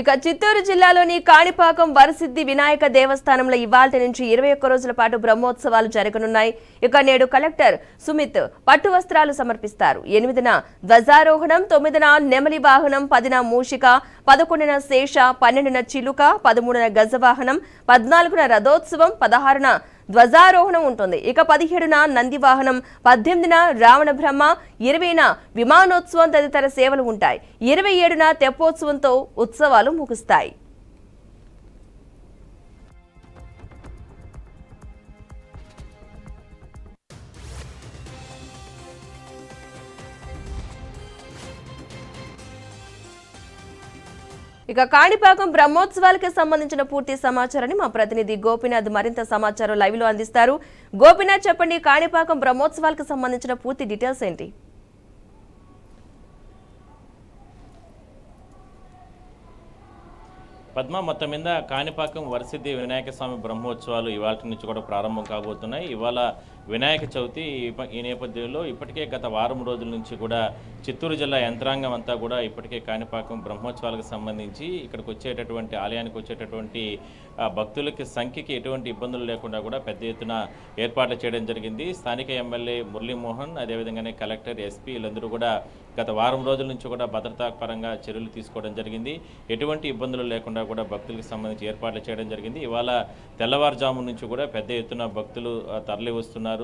ఇక చిత్తూరు జిల్లాలోని కాణిపాకం వరసిద్ధి వినాయక దేవస్థానంలో ఇవాల్టి నుంచి 21 రోజుల పాటు బ్రహ్మోత్సవాలు జరగనున్నాయి. ఇక నేడు కలెక్టర్ సుమిత్ పట్టు వస్త్రాలు సమర్పిస్తారు. 8న ధ్వజారోహణం, 9న నెమలి వాహనం, 10న మూషిక, 11న శేష, 12న చిలుక, 13న గజవాహనం, 14న రథోత్సవం, 16న ధ్వజారోహణం ఉంటుంది. ఇక 17న నంది వాహనం, 18న రావణ బ్రహ్మ, 20న విమానోత్సవం తదితర సేవలు ఉంటాయి. 27న తెప్పోత్సవంతో ఉత్సవాలు ముగుస్తాయి. ఇక కాణిపాకం బ్రహ్మోత్సవాలకు సంబంధించిన పూర్తి సమాచారాన్ని మా ప్రతినిధి గోపీనాథ్ మరింత సమాచారం లైవ్ లో అందిస్తారు. గోపీనాథ్, చెప్పండి, కాణిపాకం బ్రహ్మోత్సవాలకు సంబంధించిన పూర్తి డీటెయిల్స్ ఏంటి? పద్మ, మొత్తం మీద కాణిపాకం వరసిద్ధి వినాయక స్వామి బ్రహ్మోత్సవాలు ఇవాళ నుంచి కూడా ప్రారంభం కాబోతున్నాయి. ఇవాళ వినాయక చవితి. ఈ నేపథ్యంలో ఇప్పటికే గత వారం రోజుల నుంచి కూడా చిత్తూరు జిల్లా యంత్రాంగం అంతా కూడా ఇప్పటికే కాణిపాకం బ్రహ్మోత్సవాలకు సంబంధించి ఇక్కడికి వచ్చేటటువంటి ఆలయానికి వచ్చేటటువంటి భక్తులకి సంఖ్యకి ఎటువంటి ఇబ్బందులు లేకుండా కూడా పెద్ద ఎత్తున ఏర్పాట్లు చేయడం జరిగింది. స్థానిక ఎమ్మెల్యే మురళీమోహన్, అదేవిధంగానే కలెక్టర్, ఎస్పీ వీళ్ళందరూ కూడా గత వారం రోజుల నుంచి కూడా భద్రతా పరంగా చర్యలు తీసుకోవడం జరిగింది. ఎటువంటి ఇబ్బందులు లేకుండా కూడా భక్తులకు సంబంధించి ఏర్పాట్లు చేయడం జరిగింది. ఇవాళ తెల్లవారుజాము నుంచి కూడా పెద్ద ఎత్తున భక్తులు తరలి వస్తున్నారు.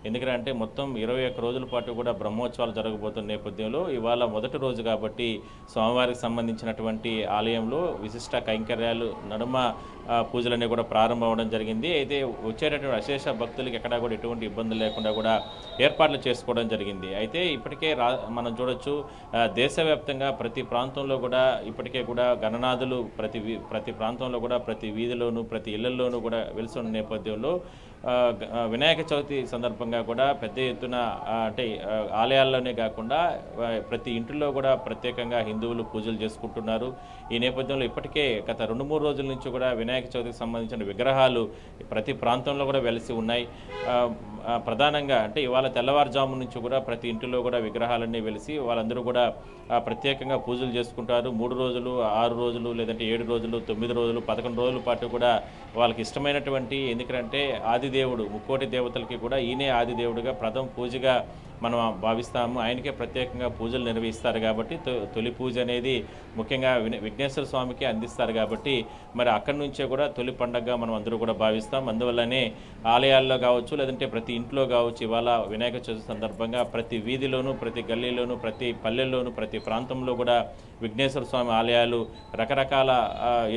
ఎందుకంటే మొత్తం 21 రోజుల పాటు కూడా బ్రహ్మోత్సవాలు జరగబోతున్న నేపథ్యంలో ఇవాళ మొదటి రోజు కాబట్టి స్వామివారికి సంబంధించినటువంటి ఆలయంలో విశిష్ట కైంకర్యాలు నడుమ పూజలన్నీ కూడా ప్రారంభం అవడం జరిగింది. అయితే వచ్చేటటువంటి అశేష భక్తులకి ఎక్కడా కూడా ఎటువంటి ఇబ్బందులు లేకుండా కూడా ఏర్పాట్లు చేసుకోవడం జరిగింది. అయితే ఇప్పటికే మనం చూడొచ్చు, దేశవ్యాప్తంగా ప్రతి ప్రాంతంలో కూడా ఇప్పటికే కూడా గణనాథులు ప్రతి ప్రాంతంలో కూడా ప్రతి వీధిలోనూ ప్రతి ఇళ్లలోనూ కూడా వెలుస్తున్న నేపథ్యంలో వినాయక చవితి సందర్భంగా కూడా పెద్ద ఎత్తున అంటే ఆలయాల్లోనే కాకుండా ప్రతి ఇంటిలో కూడా ప్రత్యేకంగా హిందువులు పూజలు చేసుకుంటున్నారు. ఈ నేపథ్యంలో ఇప్పటికే గత 2-3 రోజుల నుంచి కూడా వినాయక చవితికి సంబంధించిన విగ్రహాలు ప్రతి ప్రాంతంలో కూడా వెలిసి ఉన్నాయి. ప్రధానంగా అంటే ఇవాళ తెల్లవారుజాము నుంచి కూడా ప్రతి ఇంటిలో కూడా విగ్రహాలన్నీ వెలిసి వాళ్ళందరూ కూడా ప్రత్యేకంగా పూజలు చేసుకుంటారు. 3 రోజులు, 6 రోజులు, లేదంటే 7 రోజులు, 9 రోజులు, 11 రోజుల పాటు కూడా వాళ్ళకి ఇష్టమైనటువంటి, ఎందుకంటే ఆదిదేవుడు, ముక్కోటి దేవతలకి కూడా ఈయనే ఆదిదేవుడిగా ప్రథమ పూజగా మనం భావిస్తాము. ఆయనకే ప్రత్యేకంగా పూజలు నిర్వహిస్తారు కాబట్టి తొలి పూజ అనేది ముఖ్యంగా విఘ్నేశ్వర స్వామికి అందిస్తారు కాబట్టి మరి అక్కడి నుంచే కూడా తొలి పండగగా మనం అందరూ కూడా భావిస్తాం. అందువల్లనే ఆలయాల్లో కావచ్చు, లేదంటే ప్రతి ఇంట్లో కావచ్చు, ఇవాళ వినాయక చవితి సందర్భంగా ప్రతి వీధిలోనూ, ప్రతి గల్లీలోనూ, ప్రతి పల్లెల్లోనూ, ప్రతి ప్రాంతంలో కూడా విఘ్నేశ్వర స్వామి ఆలయాలు రకరకాల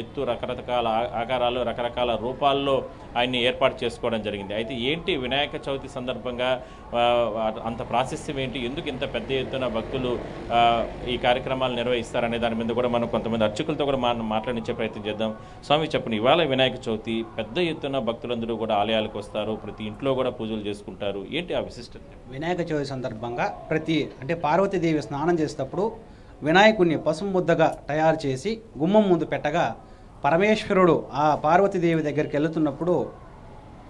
ఎత్తు, రకరకాల ఆకారాలు, రకరకాల రూపాల్లో ఆయన్ని ఏర్పాటు చేసుకోవడం జరిగింది. అయితే ఏంటి వినాయక చవితి సందర్భంగా అంత ప్రాశస్త్యం ఏంటి, ఎందుకు ఇంత పెద్ద ఎత్తున భక్తులు ఈ కార్యక్రమాలు నిర్వహిస్తారనే దాని మీద కూడా మనం కొంతమంది అర్చకులతో కూడా మాట్లాడించే ప్రయత్నం చేద్దాం. స్వామి, చెప్పండి, ఇవాళ వినాయక చవితి పెద్ద ఎత్తున భక్తులందరూ కూడా ఆలయాలకు వస్తారు, ప్రతి ఇంట్లో కూడా పూజలు చేసుకుంటారు. ఏంటి ఆ విశిష్టత? వినాయక చవితి సందర్భంగా అంటే పార్వతీదేవి స్నానం చేసేటప్పుడు వినాయకుడిని పసుపు ముద్దగా తయారు చేసి గుమ్మం ముందు పెట్టగా పరమేశ్వరుడు ఆ పార్వతీదేవి దగ్గరికి వెళుతున్నప్పుడు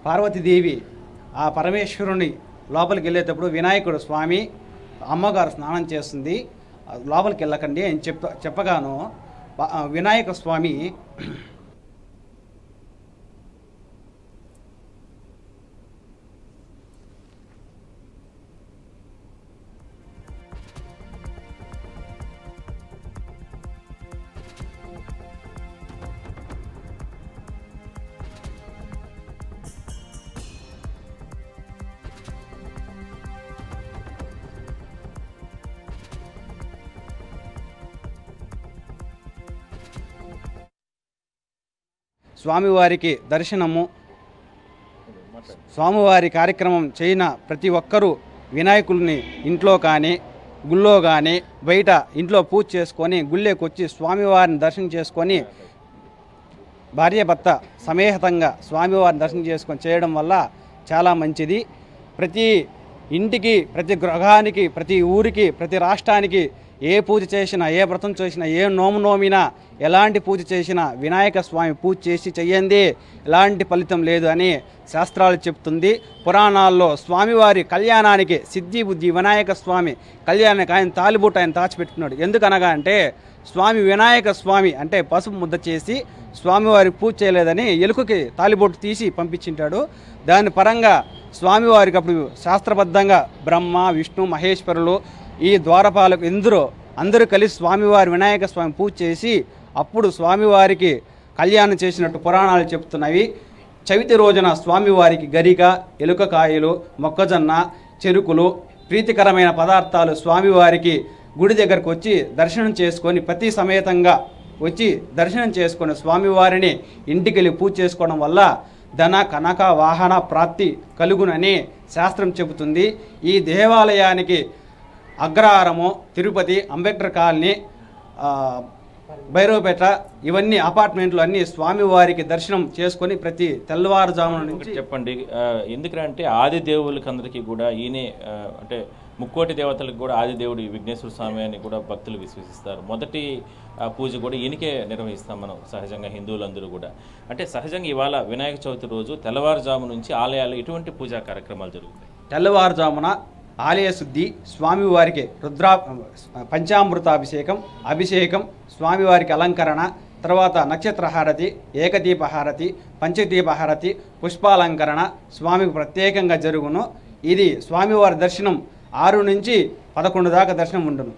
పార్వతీదేవి ఆ పరమేశ్వరుని లోపలికి వెళ్ళేటప్పుడు వినాయకుడు, స్వామి, అమ్మగారు స్నానం చేస్తుంది, లోపలికి వెళ్ళకండి అని చెప్పగాను వినాయక స్వామి స్వామివారికి దర్శనము, స్వామివారి కార్యక్రమం చేయన ప్రతి ఒక్కరూ వినాయకుల్ని ఇంట్లో కానీ, గుళ్ళో కానీ, బయట ఇంట్లో పూజ చేసుకొని గుళ్ళేకి వచ్చి స్వామివారిని దర్శనం చేసుకొని భార్యాభర్త సమేతంగా స్వామివారిని దర్శనం చేసుకొని చేయడం వల్ల చాలా మంచిది. ప్రతి ఇంటికి, ప్రతి గృహానికి, ప్రతి ఊరికి, ప్రతి రాష్ట్రానికి ఏ పూజ చేసినా, ఏ వ్రతం చేసినా, ఏ నోమినా, ఎలాంటి పూజ చేసినా వినాయక స్వామి పూజ చేసి చెయ్యండి ఎలాంటి ఫలితం లేదు అని శాస్త్రాలు చెప్తుంది. పురాణాల్లో స్వామివారి కళ్యాణానికి సిద్ధి బుద్ధి వినాయక స్వామి కళ్యాణానికి ఆయన తాలిబొట్టు ఆయన దాచిపెట్టుకున్నాడు. ఎందుకనగా అంటే స్వామి వినాయక స్వామి అంటే పసుపు ముద్ద చేసి స్వామివారికి పూజ చేయలేదని ఎలుకకి తాలిబొట్టు తీసి పంపించింటాడు. దాని పరంగా స్వామివారికి అప్పుడు శాస్త్రబద్ధంగా బ్రహ్మ, విష్ణు, మహేశ్వరులు, ఈ ద్వారపాలకు అందరూ కలిసి స్వామివారి వినాయక స్వామి పూజ చేసి అప్పుడు స్వామివారికి కళ్యాణం చేసినట్టు పురాణాలు చెప్తున్నవి. చవితి రోజున స్వామివారికి గరిక, ఎలుకకాయలు, మొక్కజొన్న, చెరుకులు, ప్రీతికరమైన పదార్థాలు స్వామివారికి గుడి దగ్గరకు వచ్చి దర్శనం చేసుకొని ప్రతి సమేతంగా వచ్చి దర్శనం చేసుకొని స్వామివారిని ఇంటికి వెళ్ళి పూజ చేసుకోవడం వల్ల ధన కనక వాహన ప్రాప్తి కలుగునని శాస్త్రం చెబుతుంది. ఈ దేవాలయానికి అగ్రహారము, తిరుపతి, అంబేద్కర్ కాలనీ, భైరవపేట ఇవన్నీ అపార్ట్మెంట్లు అన్నీ స్వామివారికి దర్శనం చేసుకొని ప్రతి తెల్లవారుజామున నుంచి చెప్పండి. ఎందుకంటే ఆది దేవుళ్ళకి అందరికీ కూడా ఈయనే అంటే ముక్కోటి దేవతలకు కూడా ఆది దేవుడు విఘ్నేశ్వర స్వామి అని కూడా భక్తులు విశ్వసిస్తారు. మొదటి పూజ కూడా ఈయనకే నిర్వహిస్తాం మనం సహజంగా హిందువులందరూ కూడా. అంటే సహజంగా ఇవాళ వినాయక చవితి రోజు తెల్లవారుజాము నుంచి ఆలయాల్లో ఎటువంటి పూజా కార్యక్రమాలు జరుగుతాయి? తెల్లవారుజామున ఆలయ శుద్ధి, స్వామివారికి అభిషేకం, స్వామివారికి అలంకరణ, తర్వాత నక్షత్ర హారతి, ఏకదీప హారతి, పంచదీప హారతి, పుష్పాలంకరణ స్వామికి ప్రత్యేకంగా జరుగును. ఇది స్వామివారి దర్శనం 6 నుంచి 11 దాకా దర్శనం ఉండును.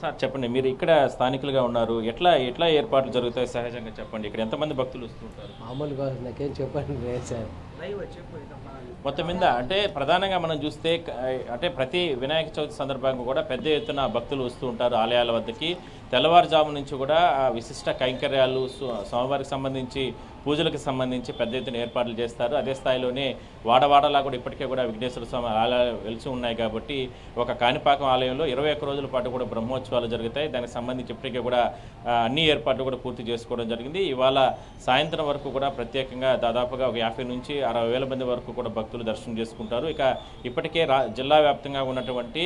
సార్ చెప్పండి, మీరు ఇక్కడ స్థానికులుగా ఉన్నారు, ఎట్లా ఏర్పాట్లు జరుగుతాయి సహజంగా చెప్పండి. ఇక్కడ ఎంతమంది భక్తులు వస్తుంటారు? మామూలుగా నాకేం చెప్పండి సార్. మొత్తం మీద అంటే ప్రధానంగా మనం చూస్తే అంటే ప్రతి వినాయక చవితి సందర్భంగా కూడా పెద్ద ఎత్తున భక్తులు వస్తూ ఉంటారు ఆలయాల వద్దకి. తెల్లవారుజాము నుంచి కూడా విశిష్ట కైంకర్యాలు, స్వామివారికి సంబంధించి పూజలకు సంబంధించి పెద్ద ఎత్తున ఏర్పాట్లు చేస్తారు. అదే స్థాయిలోనే వాడవాడలా కూడా ఇప్పటికే కూడా విఘ్నేశ్వర స్వామి ఆలయాలు వెలిసి ఉన్నాయి కాబట్టి ఒక కాణిపాకం ఆలయంలో 21 రోజుల పాటు కూడా బ్రహ్మోత్సవాలు జరుగుతాయి. దానికి సంబంధించి ఇప్పటికే కూడా అన్ని ఏర్పాట్లు కూడా పూర్తి చేసుకోవడం జరిగింది. ఇవాళ సాయంత్రం వరకు కూడా ప్రత్యేకంగా దాదాపుగా ఒక 50 నుంచి 60,000 మంది వరకు కూడా భక్తులు దర్శనం చేసుకుంటారు. ఇక ఇప్పటికే జిల్లా వ్యాప్తంగా ఉన్నటువంటి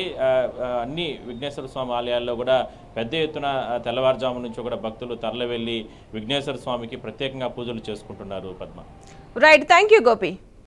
అన్ని విఘ్నేశ్వర స్వామి ఆలయాల్లో కూడా పెద్ద ఎత్తున తెల్లవారుజాము నుంచి కూడా భక్తులు తరలి వెళ్ళి విఘ్నేశ్వర స్వామికి ప్రత్యేకంగా పూజలు చేసుకుంటున్నారు. Padma. Right, thank you Gopi.